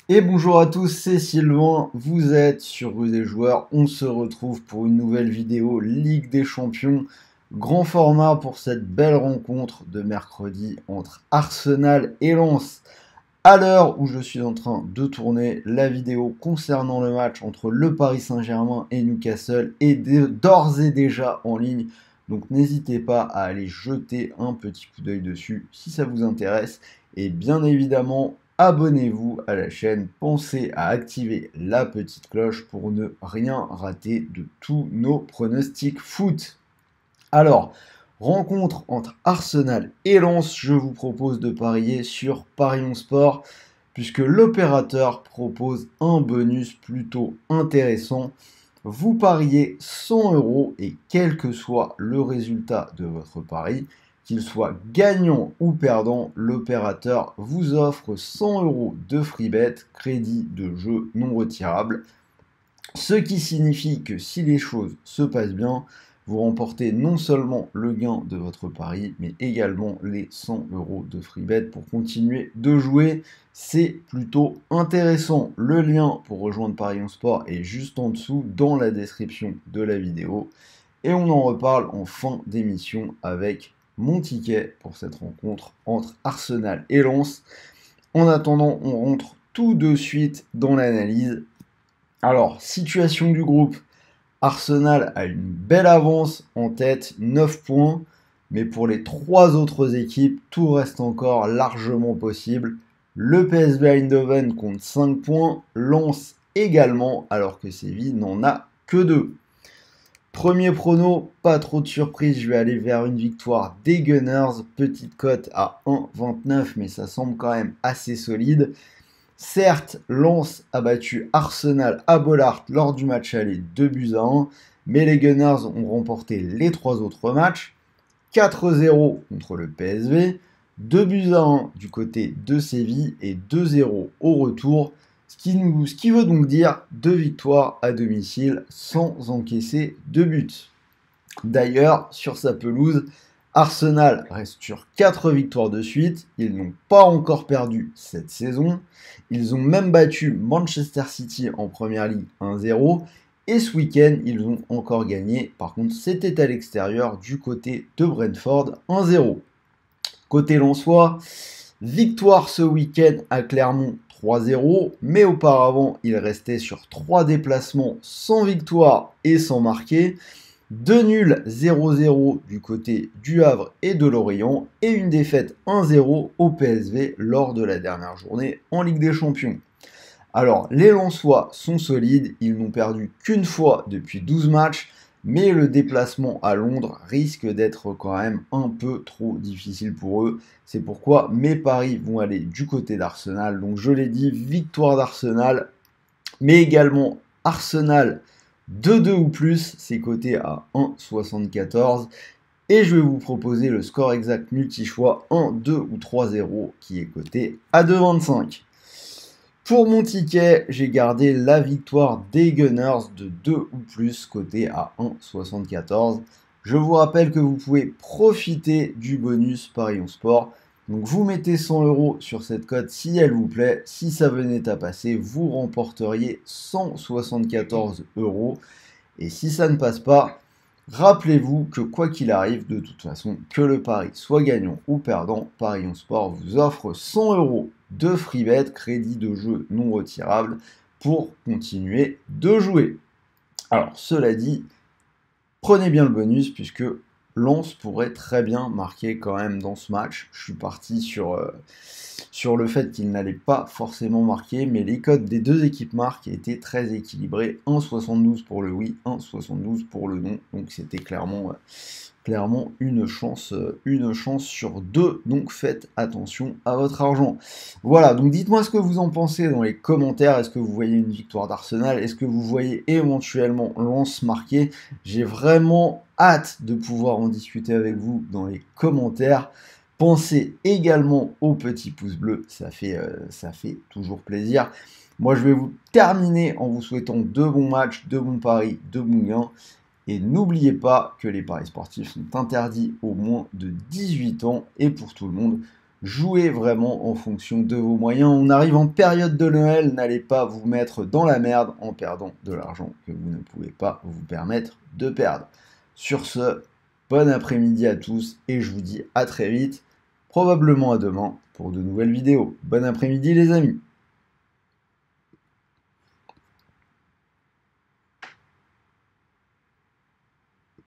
Et bonjour à tous, c'est Sylvain, vous êtes sur Rue des Joueurs, on se retrouve pour une nouvelle vidéo Ligue des Champions, grand format pour cette belle rencontre de mercredi entre Arsenal et Lens. À l'heure où je suis en train de tourner la vidéo concernant le match entre le Paris Saint-Germain et Newcastle est d'ores et déjà en ligne, donc n'hésitez pas à aller jeter un petit coup d'œil dessus si ça vous intéresse, et bien évidemment, abonnez-vous à la chaîne, pensez à activer la petite cloche pour ne rien rater de tous nos pronostics foot. Alors, rencontre entre Arsenal et Lens, je vous propose de parier sur Parions Sport, puisque l'opérateur propose un bonus plutôt intéressant. Vous pariez 100 euros et quel que soit le résultat de votre pari, qu'il soit gagnant ou perdant, l'opérateur vous offre 100 euros de free bet, crédit de jeu non retirable. Ce qui signifie que si les choses se passent bien, vous remportez non seulement le gain de votre pari, mais également les 100 euros de free bet pour continuer de jouer. C'est plutôt intéressant. Le lien pour rejoindre Parions Sport est juste en dessous dans la description de la vidéo. Et on en reparle en fin d'émission avec mon ticket pour cette rencontre entre Arsenal et Lens. En attendant, on rentre tout de suite dans l'analyse. Alors, situation du groupe. Arsenal a une belle avance en tête, 9 points, mais pour les trois autres équipes, tout reste encore largement possible. Le PSV Eindhoven compte 5 points, Lens également, alors que Séville n'en a que 2. Premier prono, pas trop de surprise, je vais aller vers une victoire des Gunners, petite cote à 1,29, mais ça semble quand même assez solide. Certes, Lens a battu Arsenal à Bollaert lors du match aller 2-1, mais les Gunners ont remporté les trois autres matchs, 4-0 contre le PSV, 2-1 du côté de Séville et 2-0 au retour, ce qui veut donc dire 2 victoires à domicile sans encaisser de but. D'ailleurs, sur sa pelouse, Arsenal reste sur 4 victoires de suite, ils n'ont pas encore perdu cette saison, ils ont même battu Manchester City en Première Ligue 1-0, et ce week-end, ils ont encore gagné, par contre c'était à l'extérieur du côté de Brentford 1-0. Côté lensois, victoire ce week-end à Clermont 3-0, mais auparavant il restait sur 3 déplacements sans victoire et sans marquer. 2 nuls 0-0 du côté du Havre et de Lorient et une défaite 1-0 au PSV lors de la dernière journée en Ligue des Champions. Alors, les Lensois sont solides, ils n'ont perdu qu'une fois depuis 12 matchs, mais le déplacement à Londres risque d'être quand même un peu trop difficile pour eux. C'est pourquoi mes paris vont aller du côté d'Arsenal. Donc je l'ai dit, victoire d'Arsenal, mais également Arsenal 2-2 ou plus, c'est coté à 1,74. Et je vais vous proposer le score exact multi-choix 1, 2 ou 3-0 qui est coté à 2,25. Pour mon ticket, j'ai gardé la victoire des Gunners de 2 ou plus coté à 1,74. Je vous rappelle que vous pouvez profiter du bonus Parions Sport. Donc vous mettez 100 euros sur cette cote si elle vous plaît. Si ça venait à passer, vous remporteriez 174 euros. Et si ça ne passe pas, rappelez-vous que quoi qu'il arrive, de toute façon, que le pari soit gagnant ou perdant, Parions Sport vous offre 100 euros de free bet, crédit de jeu non retirable, pour continuer de jouer. Alors, cela dit, prenez bien le bonus puisque Lens pourrait très bien marquer quand même dans ce match. Je suis parti sur le fait qu'il n'allait pas forcément marquer, mais les codes des deux équipes marques étaient très équilibrés. 1,72 pour le oui, 1,72 pour le non. Donc c'était clairement une chance sur deux. Donc faites attention à votre argent. Voilà, donc dites-moi ce que vous en pensez dans les commentaires. Est-ce que vous voyez une victoire d'Arsenal? Est-ce que vous voyez éventuellement Lens marquer? J'ai vraiment hâte de pouvoir en discuter avec vous dans les commentaires. Pensez également au petit pouce bleu, ça fait toujours plaisir. Moi, je vais vous terminer en vous souhaitant de bons matchs, de bons paris, de bons gains. Et n'oubliez pas que les paris sportifs sont interdits aux moins de 18 ans et pour tout le monde. Jouez vraiment en fonction de vos moyens. On arrive en période de Noël, n'allez pas vous mettre dans la merde en perdant de l'argent que vous ne pouvez pas vous permettre de perdre. Sur ce, bon après-midi à tous et je vous dis à très vite, probablement à demain pour de nouvelles vidéos. Bon après-midi les amis.